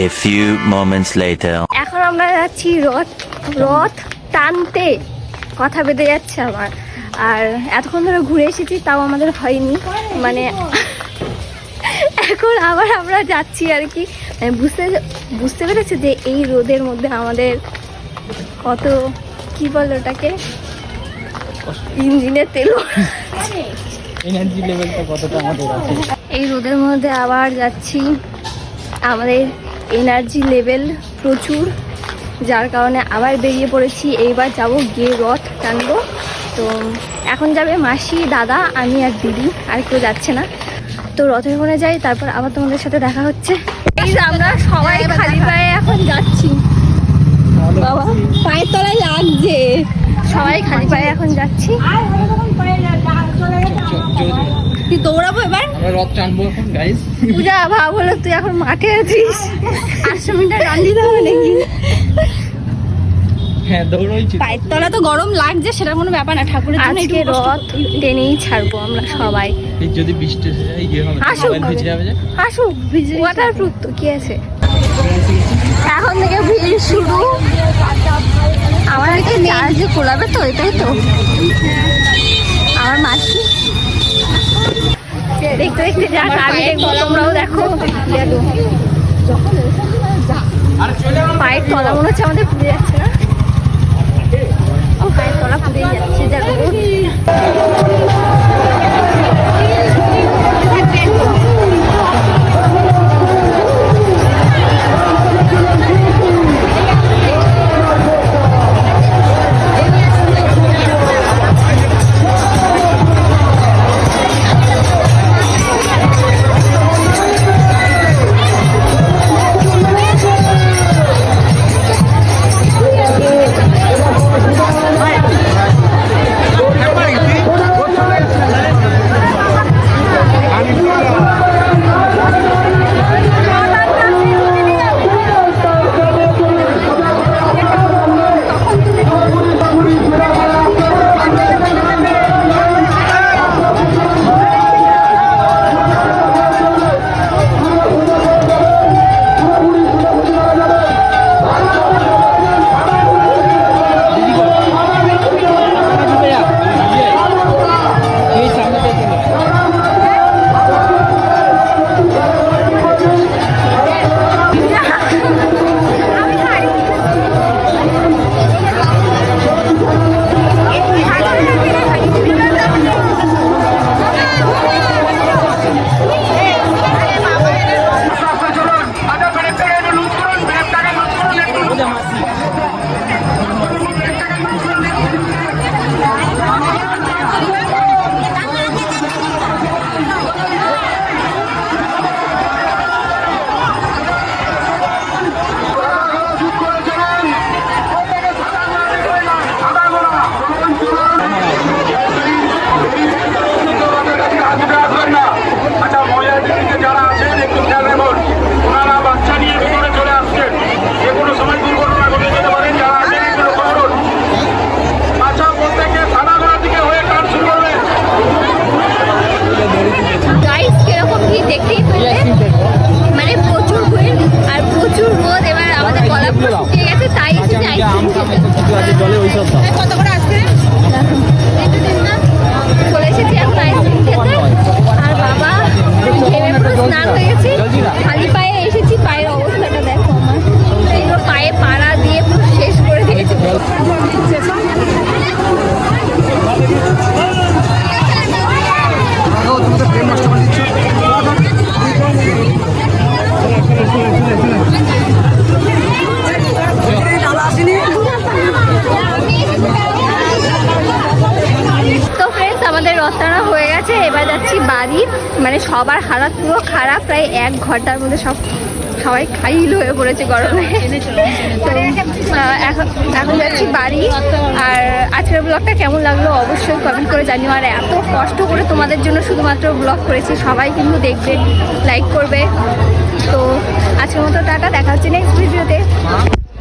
A few moments later. এখন আমরা যাচ্ছি রথ টানতে। কথা বেঁধে যাচ্ছে আমার। আর এতক্ষণ ধরে ঘুরে এসেছি, তাও আমাদের হয়নি। মানে এখন আবার আমরা যাচ্ছি আর কি। বুঝতে পেরেছি যে এই রোদের মধ্যে আমাদের কত কি বলে ওটাকে, ইঞ্জিনের তেল, এনার্জি লেভেলটা কতটা আমাদের আছে। এই রোদের মধ্যে আবার যাচ্ছি। আমাদের এনার্জি লেভেল প্রচুর, যার কারণে আবার বেরিয়ে পড়েছি। এইবার যাব, গিয়ে রথ টানবো। তো এখন যাবে মাসি, দাদা, আমি আর দিদি, আর কেউ যাচ্ছে না। তো রথের ওখানে যাই, তারপর আবার তোমাদের সাথে দেখা হচ্ছে। এই যে আমরা সবাই খালি পায়ে এখন যাচ্ছি। বাবা পায়ের তলায় লাগছে, সবাই খালি পায়ে এখন যাচ্ছি। তুই দৌড়াবো এবার, রথ টানবো এখন গাইস। পূজা ভাব হলো তুই এখন মাঠে আছিস, 800 মিটার রান দিতে হবে নাকি? হ্যাঁ দৌড়াইছি। পায়ের তলা তো গরম লাগছে, সেটা কোনো ব্যাপার না। ঠাকুরের জন্য আজকে রথ টেনেই ছাড়বো আমরা সবাই। যদি বৃষ্টি এসে যায় ইয়ে হবে, মোবাইল ভিজে যাবে। আসুক, ওয়াটারপ্রুফ তো কি আছে। এখন থেকে ভিড় শুরু। আমাদেরকে চার্জে কোলাবে তো, এটাই তো আমার মাসি। দেখতে দেখতে যা আমি দেখবো, তোমরাও দেখো। পায়ের তলা মনে হচ্ছে আমাদের পুড়ে যাচ্ছে না? পায়ের তলা পুড়েই যাচ্ছে, যা রোদ। মানে প্রচুর ভিড় আর প্রচুর রোদ। এবার আমাদের গলা শুকিয়ে গেছে, তাই কত করে আসছে চলে এসেছি এখন আইসক্রিম খেতে। আর বাবা ঘেমে পুরো স্নান হয়ে গেছি, খালি পায়ে এসেছি। পায়ের অবস্থাটা দেখো আমার, এইগুলো পায়ে পাড়া দিয়ে পুরো শেষ করে দিয়েছে। তো ফ্রেন্ডস, আমাদের রথটানা হয়ে গেছে। এবার যাচ্ছি বাড়ি। মানে সবার হালাত পুরো খারাপ, প্রায় 1 ঘন্টার মধ্যে সবাই খাইল হয়ে পড়েছে গরমে। এখন যাচ্ছি বাড়ি। আর আজকের ব্লগটা কেমন লাগলো অবশ্যই কমেন্ট করে জানিও। আর এত কষ্ট করে তোমাদের জন্য শুধুমাত্র ব্লগ করেছি, সবাই কিন্তু দেখবে, লাইক করবে। তো আজকের মতো টাটা, দেখা হচ্ছে নেক্সট ভিডিওতে।